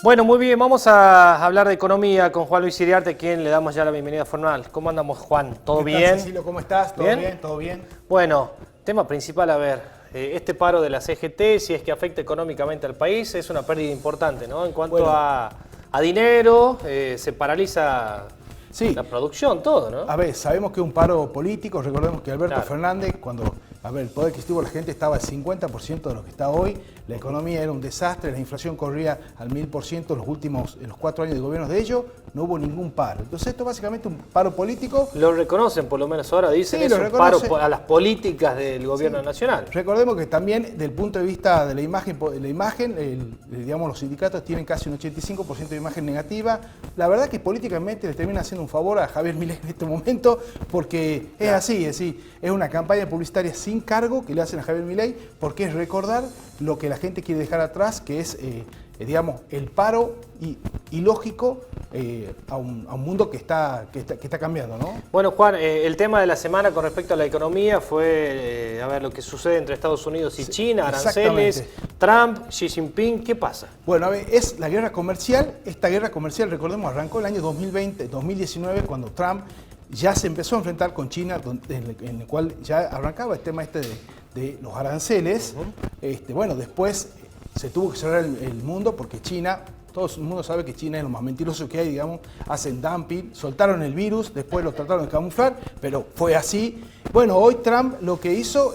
Bueno, muy bien, vamos a hablar de economía con Juan Luis Iriarte, a quien le damos ya la bienvenida formal. ¿Cómo andamos, Juan? ¿Todo ¿Qué tal, bien? Cecilio? ¿Cómo estás? ¿Todo bien? ¿Todo bien? Bueno, tema principal, a ver, este paro de la CGT, si es que afecta económicamente al país, es una pérdida importante, ¿no? En cuanto a dinero, se paraliza la producción, todo, ¿no? A ver, sabemos que es un paro político, recordemos que Alberto Fernández, cuando el poder adquisitivo de la gente estaba al 50% de lo que está hoy, la economía era un desastre, la inflación corría al 1000% en los 4 años de gobierno de ellos, no hubo ningún paro. Entonces esto es básicamente un paro político. Lo reconocen, por lo menos ahora dicen, sí, es un paro a las políticas del gobierno nacional. Recordemos que también, desde el punto de vista de la imagen, digamos, los sindicatos tienen casi un 85% de imagen negativa. La verdad que políticamente le termina haciendo un favor a Javier Milei en este momento, porque es así, es una campaña publicitaria sin cargo que le hacen a Javier Milei, porque es recordar lo que la gente quiere dejar atrás, que es, digamos, el paro ilógico a un mundo que está cambiando, ¿no? Bueno, Juan, el tema de la semana con respecto a la economía fue, a ver, lo que sucede entre Estados Unidos y China, aranceles, Trump, Xi Jinping, ¿qué pasa? Bueno, a ver, es la guerra comercial. Esta guerra comercial, recordemos, arrancó el año 2019, cuando Trump ya se empezó a enfrentar con China, en el cual ya arrancaba el tema de los aranceles. Bueno, después se tuvo que cerrar el mundo porque China, todo el mundo sabe que China es lo más mentiroso que hay, digamos, hacen dumping, soltaron el virus, después lo trataron de camuflar, pero fue así. Bueno, hoy Trump lo que hizo,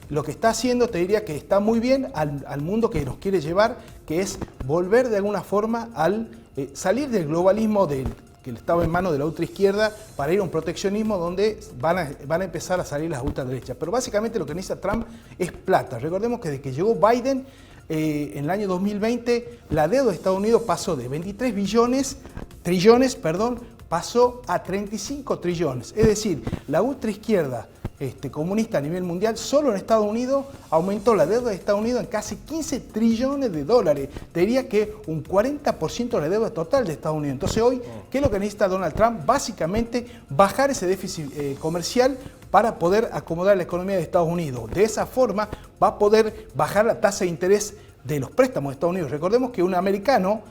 lo que está haciendo, te diría que está muy bien al mundo que nos quiere llevar, que es volver de alguna forma al salir del globalismo que estaba en manos de la ultraizquierda para ir a un proteccionismo donde van a empezar a salir las ultraderechas. Pero básicamente lo que necesita Trump es plata. Recordemos que desde que llegó Biden, en el año 2020, la deuda de Estados Unidos pasó de 23 trillones, pasó a 35 trillones. Es decir, la ultraizquierda comunista a nivel mundial, solo en Estados Unidos aumentó la deuda de Estados Unidos en casi 15 trillones de dólares. Te diría que un 40% de la deuda total de Estados Unidos. Entonces hoy, ¿qué es lo que necesita Donald Trump? Básicamente bajar ese déficit comercial para poder acomodar la economía de Estados Unidos. De esa forma va a poder bajar la tasa de interés de los préstamos de Estados Unidos. Recordemos que un americano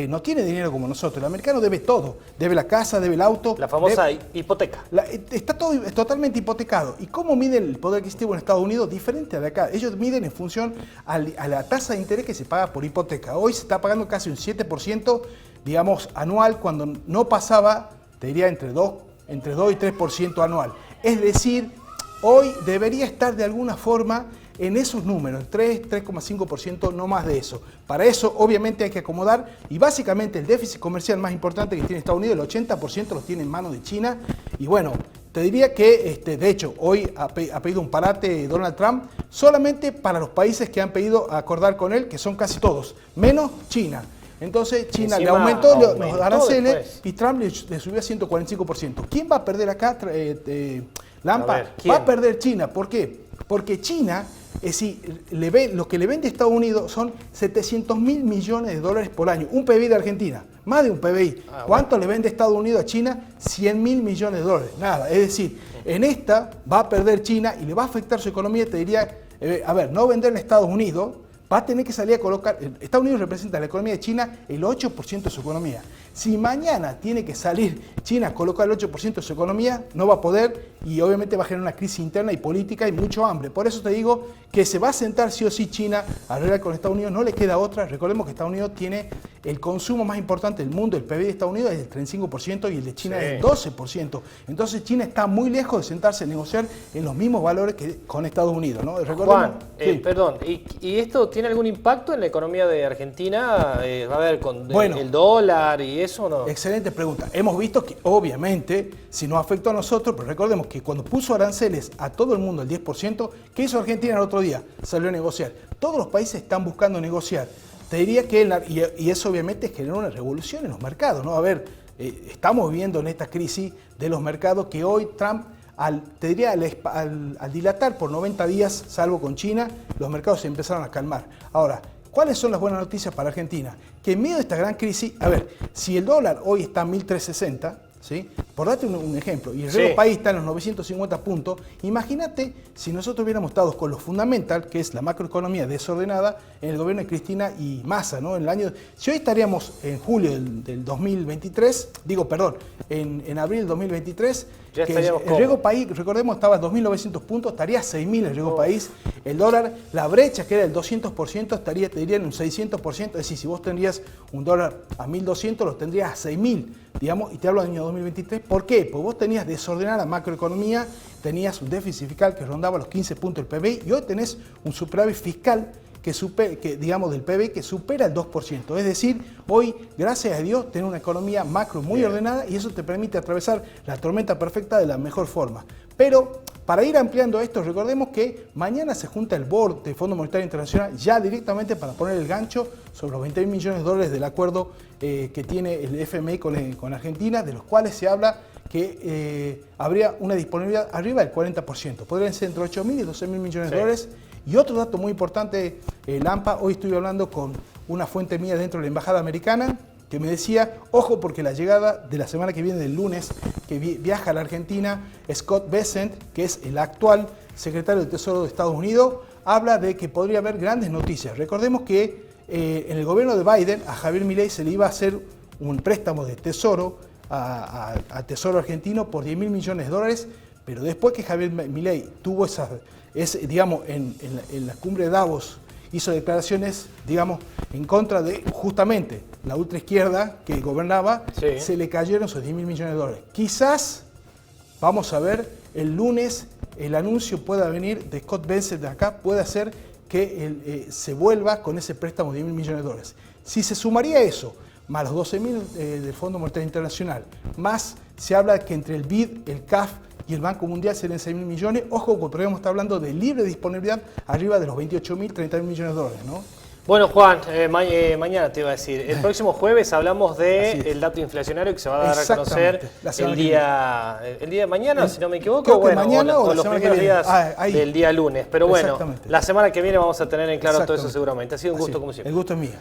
no tiene dinero como nosotros. El americano debe todo. Debe la casa, debe el auto. La famosa hipoteca. Está todo totalmente hipotecado. ¿Y cómo mide el poder adquisitivo en Estados Unidos? Diferente a de acá. Ellos miden en función a la tasa de interés que se paga por hipoteca. Hoy se está pagando casi un 7%, digamos, anual, cuando no pasaba, te diría, entre 2 y 3% anual. Es decir, hoy debería estar de alguna forma en esos números, 3,5%, no más de eso. Para eso, obviamente, hay que acomodar, y básicamente el déficit comercial más importante que tiene Estados Unidos, el 80% lo tiene en manos de China. Y bueno, te diría que, de hecho, hoy ha pedido un parate Donald Trump solamente para los países que han pedido acordar con él, que son casi todos, menos China. Entonces China le aumentó los aranceles después, y Trump le subió a 145%. ¿Quién va a perder acá, Lampa? Va a perder China. ¿Por qué? Porque China, lo que le vende a Estados Unidos son 700 mil millones de dólares por año. Un PBI de Argentina, más de un PBI. ¿Cuánto le vende Estados Unidos a China? 100 mil millones de dólares. Nada, es decir, en esta va a perder China y le va a afectar su economía. Te diría, no venderle a Estados Unidos, va a tener que salir a colocar. Estados Unidos representa la economía de China el 8% de su economía. Si mañana tiene que salir China a colocar el 8% de su economía, no va a poder y obviamente va a generar una crisis interna y política y mucho hambre. Por eso te digo que se va a sentar sí o sí China a arreglar con Estados Unidos, no le queda otra. Recordemos que Estados Unidos tiene el consumo más importante del mundo, el PIB de Estados Unidos es del 35% y el de China es del 12%. Entonces China está muy lejos de sentarse a negociar en los mismos valores que con Estados Unidos, ¿no? Juan, perdón, ¿y esto tiene algún impacto en la economía de Argentina? Va a ver con el dólar y eso, ¿no? Excelente pregunta. Hemos visto que obviamente si nos afectó a nosotros, pero recordemos que cuando puso aranceles a todo el mundo el 10%, ¿qué hizo Argentina el otro día? Salió a negociar. Todos los países están buscando negociar. Te diría que, y eso obviamente generó una revolución en los mercados, ¿no? A ver, estamos viviendo en esta crisis de los mercados que hoy Trump, al dilatar por 90 días, salvo con China, los mercados se empezaron a calmar. Ahora, ¿cuáles son las buenas noticias para Argentina? Que en medio de esta gran crisis, a ver, si el dólar hoy está a 1.360, ¿sí? Por darte un ejemplo, y el riesgo país está en los 950 puntos, imagínate si nosotros hubiéramos estado con lo fundamental, que es la macroeconomía desordenada, en el gobierno de Cristina y Massa, ¿no? En el año, si hoy estaríamos en julio del 2023, en abril del 2023, ya que el riesgo país, recordemos, estaba a 2.900 puntos, estaría a 6.000 el riesgo país, el dólar, la brecha que era el 200%, estaría, te diría, en un 600%, es decir, si vos tendrías un dólar a 1.200, lo tendrías a 6.000, digamos, y te hablo del año 2023, ¿por qué? Porque vos tenías desordenada la macroeconomía, tenías un déficit fiscal que rondaba los 15 puntos del PBI, y hoy tenés un superávit fiscal del PBI que supera el 2%. Es decir, hoy, gracias a Dios, tenés una economía macro muy ordenada y eso te permite atravesar la tormenta perfecta de la mejor forma. Pero para ir ampliando esto, recordemos que mañana se junta el board del Fondo Monetario Internacional ya directamente para poner el gancho sobre los 20.000 millones de dólares del acuerdo que tiene el FMI con Argentina, de los cuales se habla que habría una disponibilidad arriba del 40%. Podrían ser entre 8.000 y 12.000 millones de dólares. Y otro dato muy importante, Lampa, hoy estuve hablando con una fuente mía dentro de la Embajada Americana que me decía, ojo porque la llegada de la semana que viene, del lunes, que viaja a la Argentina, Scott Bessent, que es el actual secretario del Tesoro de Estados Unidos, habla de que podría haber grandes noticias. Recordemos que en el gobierno de Biden a Javier Milei se le iba a hacer un préstamo de tesoro a Tesoro argentino por 10.000 millones de dólares, pero después que Javier Milei tuvo en la cumbre de Davos, hizo declaraciones, en contra de justamente la ultraizquierda que gobernaba, se le cayeron esos 10.000 millones de dólares. Quizás, vamos a ver, el lunes el anuncio pueda venir de Scott Bessent de acá, puede hacer que se vuelva con ese préstamo de 10.000 millones de dólares. Si se sumaría eso, más los 12.000 del Fondo Monetario Internacional, más se habla que entre el BID, el CAF y el Banco Mundial serían 6.000 millones. Ojo, porque podríamos estar hablando de libre disponibilidad arriba de los 28.000, 30.000 millones de dólares, ¿no? Bueno, Juan, mañana te iba a decir, el próximo jueves hablamos del dato inflacionario que se va a dar a conocer el día de mañana, si no me equivoco, mañana o los primeros días del día lunes. Pero bueno, la semana que viene vamos a tener en claro todo eso seguramente. Ha sido un gusto como siempre. El gusto es mío.